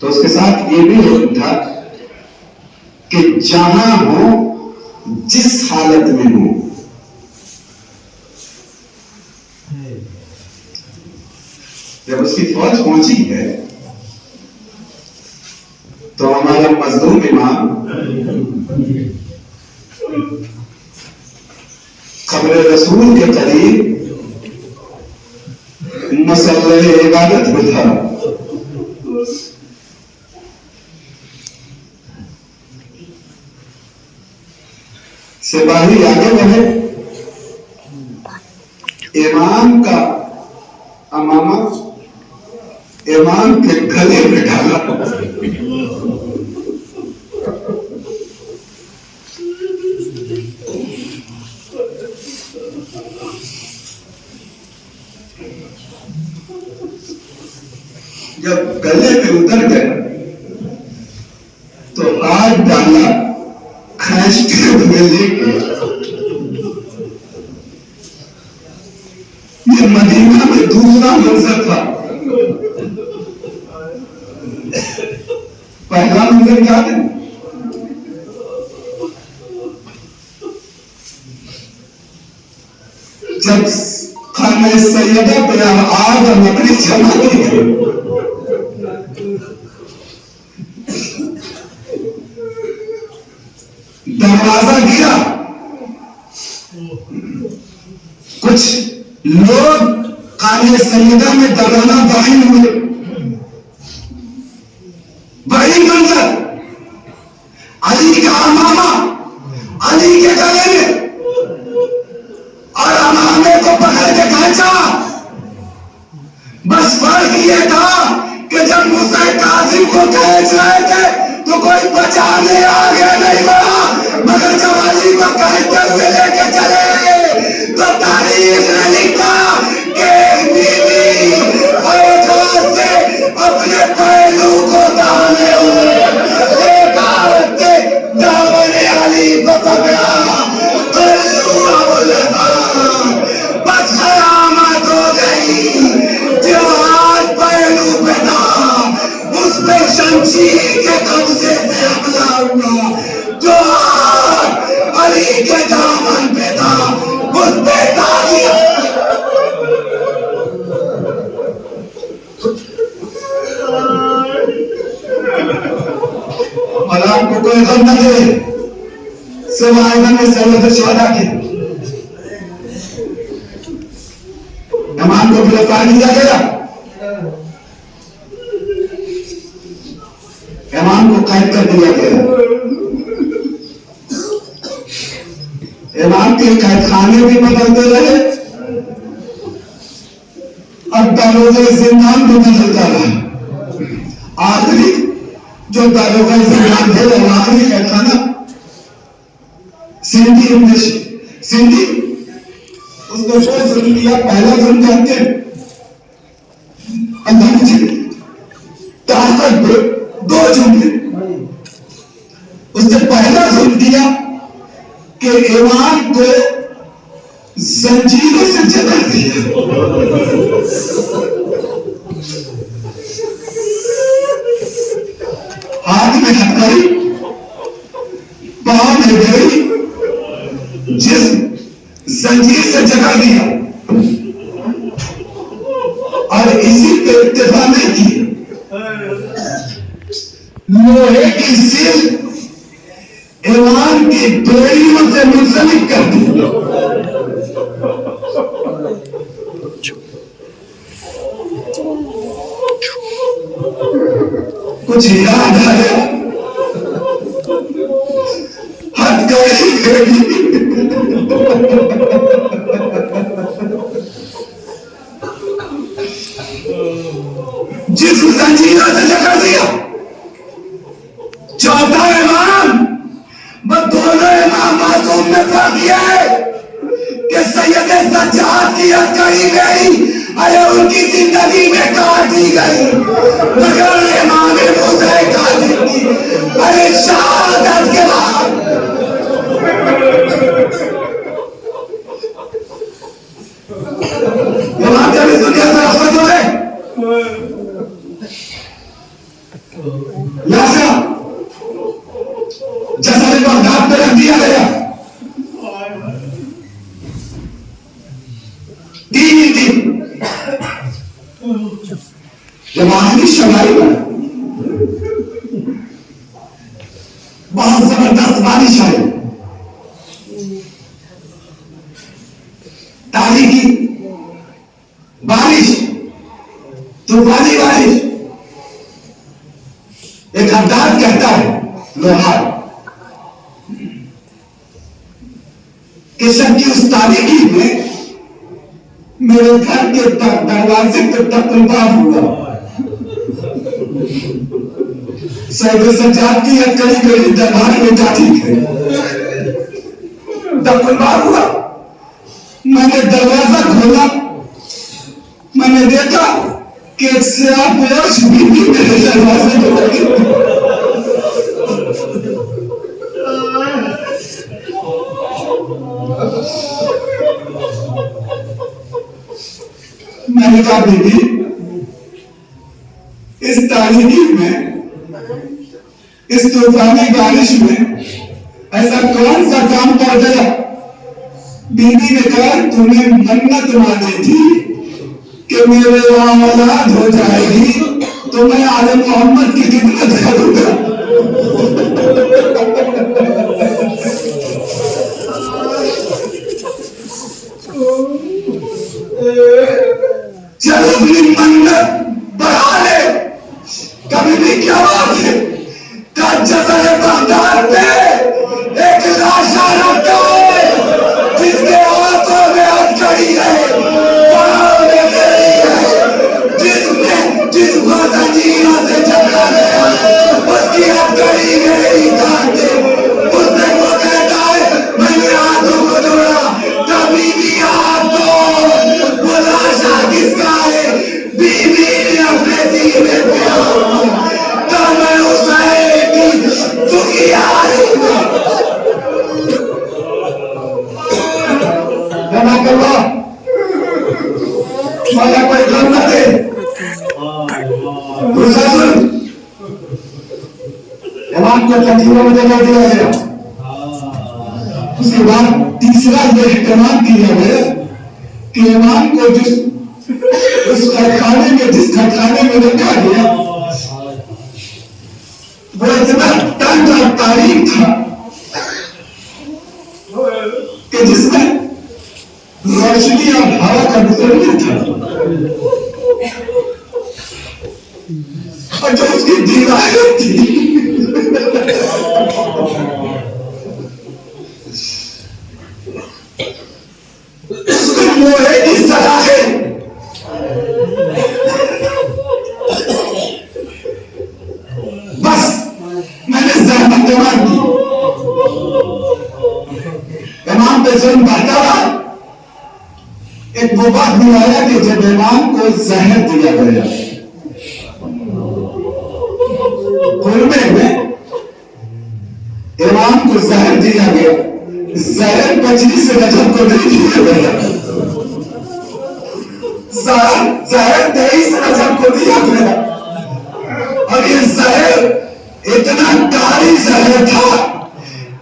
तो उसके साथ ये भी हुक्म था कि जहां हो, जिस हालत में हो, जब उसकी फौज पहुंची है तो हमारा मजलूम इमाम खबरे रसूल के करीब मसल्ले इबादत में था। सिपाही आगे बढ़े, इमाम का अमामा इमाम के गले में डाला। जब गले में उतर गया तो हाथ डाला, खींचते हुए लेके ये मदीना में दूसरा मंजर था। पहला मंजर क्या है? जब खाने सैयदा पे आग और लकड़ी जमा की गई, दरवाजा गिरा, कुछ लोग खाने सैयदा में दराना दाखिल हुए। बड़ी मंजर, अली का अमामा अली के गले में और अमामे को पकड़ के खींचा। बस फर्क ये था कि जब मुझसे कासिम को खींच रहे थे तो कोई बचाने आगे नहीं बढ़ा, मगर जब अली को खींचते हुए लेके चले गए तो तारीख ने लिखा कि एक बीवी औरत से अपने पहलू को दाने हुए एक औरत से दामन अली को पकड़ा। बस कयामत हो गई, जो हाथ पहलू पे था उस पे शमशीर के कब्जे से हमला हुआ, जो हाथ अली के दामन पे था उस पे तालियां। और आपको कोई गम न दे सिवाय में सैयद शुहदा के। इमाम को गिरफ्तार किया गया, इमाम को कैद कर दिया गया। इमाम के कैद खाने भी बदलते रहे और दारोगा जिंदान भी बदलता रहा। आखिरी जो दारोगा जिंदान थे वो आखिरी कैद खाना सिंधी उसने जो जुल्म किया, पहला जुल्म जानते हैं, अल्लाह की ताकत पे दो जुल्म थे। उसने पहला जुल्म किया कि इमाम को जंजीरों से जकड़ दिया, हाथ में हथकड़ी, पांव में गई, जिस्म जंजीर से जकड़ दिया और इसी पे इत्तेफा नहीं किया। लोहे की सिल इमाम की बेड़ियों से मुंसलिक कर दी। कुछ याद आया, हथकड़ी बेड़ी जिस जंजीरों से जकड़ दिया। चौथा इमाम, बस दोनों इमाम मासूम ने फर्क किया है कि सैयद सज्जाद की हथकड़ी गई, अरे उनकी जिंदगी में काट दी गई, मगर इमाम मूसा कासिम की अरे शहादत के बाद इमाम जब इस दुनिया से रखा तो है लाशा जैसा बगदाद पे रख दिया गया, 3 दिन जब आखिरी शमाई बना, बहुत जबरदस्त बारिश आई, तारीखी बारिश, तूफानी बारिश। एक हद्दाद कहता है लोहार कि शक की उस तारीखी में मेरे घर के दरवाजे पे तकलीफ हुआ, सैयद सज्जाद की एक कड़ी कड़ी दरबार में जाती है, तकलीफ हुआ। मैंने दरवाजा खोला, मैंने देखा कि एक सियाह पुरुष बीवी मेरे दरवाजे में लगी। मैंने कहा बीबी, इस तारीखी में, इस तूफानी बारिश में ऐसा कौन सा काम कर गया? बीबी ने कहा तूने मन्नत मानी थी कि मेरे औलाद हो जाएगी तो मैं आले मोहम्मद की खिदमत करूंगा। चल अपनी मन्नत बढ़ा ले, कभी भी क्या बात है जैसे बगदाद पे एक लाशा रखा है जिसके हाथों में हथकड़ी है, पांव में घड़ी है, जिसको जंजीरों से जकड़ा गया उसकी हथकड़ी मेरी काट दे। उसने वो कहता है मैंने हाथों को जोड़ा, कभी भी हाथ दो। वो लाशा किसका है? बीवी ने अपने सीने पे तो मैं उसे दुखियारी जमा करवा माया कोई काम न दे। प्रशासन इमाम को तकलीफों में जगह दिया गया। उसके बाद तीसरा ये इत्तेमाद किया गया कि इमाम को जिस खाने में रखा गया वो इतना तंग और तारीख था कि जिसमें रोशनी और हवा का गुजरना था, और जो उसकी दीवारें थी उसको लोहे की सलाखें, बस मैंने जहमत जमा की। इमाम पे जुल्म बढ़ता रहा। एक वो बात भी आया कि जब इमाम को जहर दिया गया खुलमे में, इमाम को जहर दिया गया, जहर 25 रजब को नहीं दिया गया, जहर 23 रजब को दिया गया। और ये जहर इतना कारी जहर था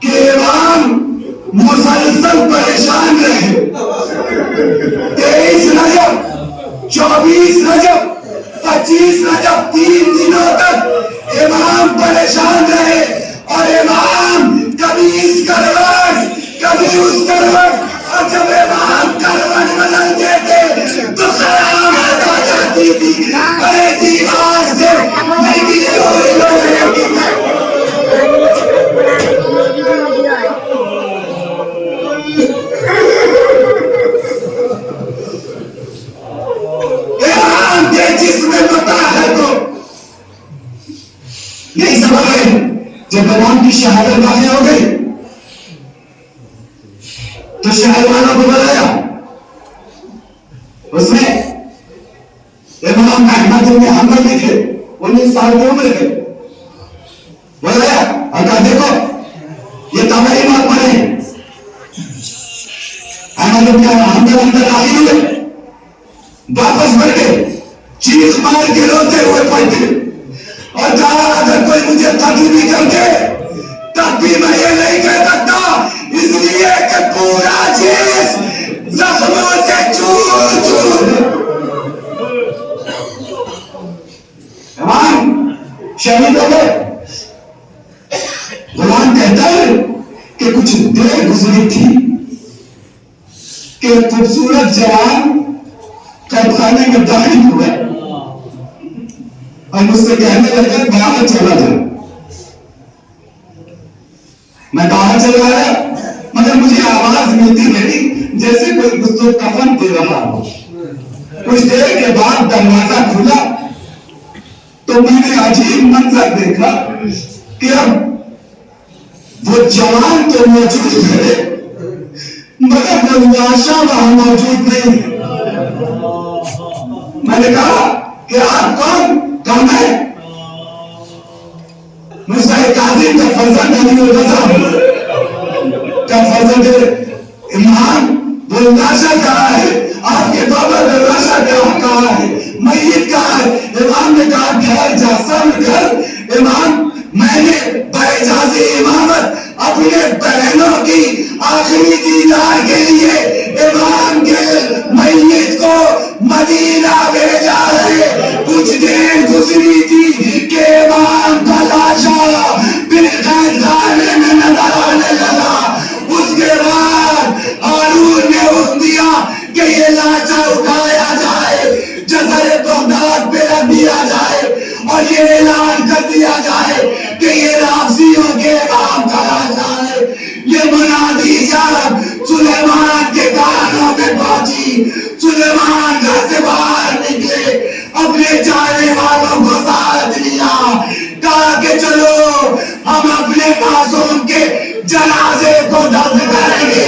कि इमाम मुसलसल परेशान रहे। 23 रजब, 24 रजब, 25 रजब, 3 दिनों तक इमाम परेशान रहे। और इमाम कभी इस करवट कभी उस करवट, और जब इमाम करवट बदलते थे तो क़यामत आ जाती थी। अरे दीवार से निकली हुई लोहे की इमाम के जिसमें पता है तो यही सबक है। जब इमाम की शहादत वाक़ई हो गई तो शहर वालों को बुलाया। उसमें इमाम अहमद इब्न हंबल भी थे, 19 साल की उम्र के। बुलाया और कहा देखो ये तबाही मत पड़े। अहमद इब्न हंबल अंदर दाखिल हुए, वापस बैठे, चीख मार के रोते हुए पलटे और कहा अभी मैं ये नहीं कह सकता, इसलिए कि पूरा देश जख्मों से चूर चूर। शहीद हो गए। गुलाम कहता है कि कुछ देर गुजरी थी कि खूबसूरत जवान कैदखाने में दाखिल हुए और मुझसे कहने लगे बाहर चला जाए। मैं बाहर चला गया, मगर मुझे आवाज मिलती रही जैसे कोई मुझको कफन दे रहा हो। कुछ देर के बाद दरवाजा खुला तो मैंने अजीब मंजर देखा कि अब वो जवान तो मौजूद है मगर वो लाशा वहां मौजूद नहीं। मैंने कहा कि आप कौन कौन है? मुझसे काजिम का फर्जंद अली का फर्जंद इमाम, वो लाशा कहा है? आपके बाबा का लाशा कहा है? मैयत कहा है? इमाम ने कहा घर जा सब घर। इमाम, मैंने बइजाज़े इमामत अपने बहनों की आखिरी दीदार के लिए इमाम के मैयत को मदीना भेजा है। कुछ देर गुजरी थी कि इमाम का लाशा फिर कैदखाने में नजर आने लगा। उसके बाद हारून ने हुक्म दिया कि ये लाशा उठाया जाए, जज़र बगदाद पे रख दिया जाए और ये ऐलान कर दिया जाए कि ये राफजियों के इमाम का लाशा है। ये मुनादी जब सुलेमान के कानों में पहुंची, सुलेमान घर से बाहर निकले, अपने जाने वालों को साथ लिया, कहा कि चलो हम अपने मासूम के जनाजे को दफन करेंगे।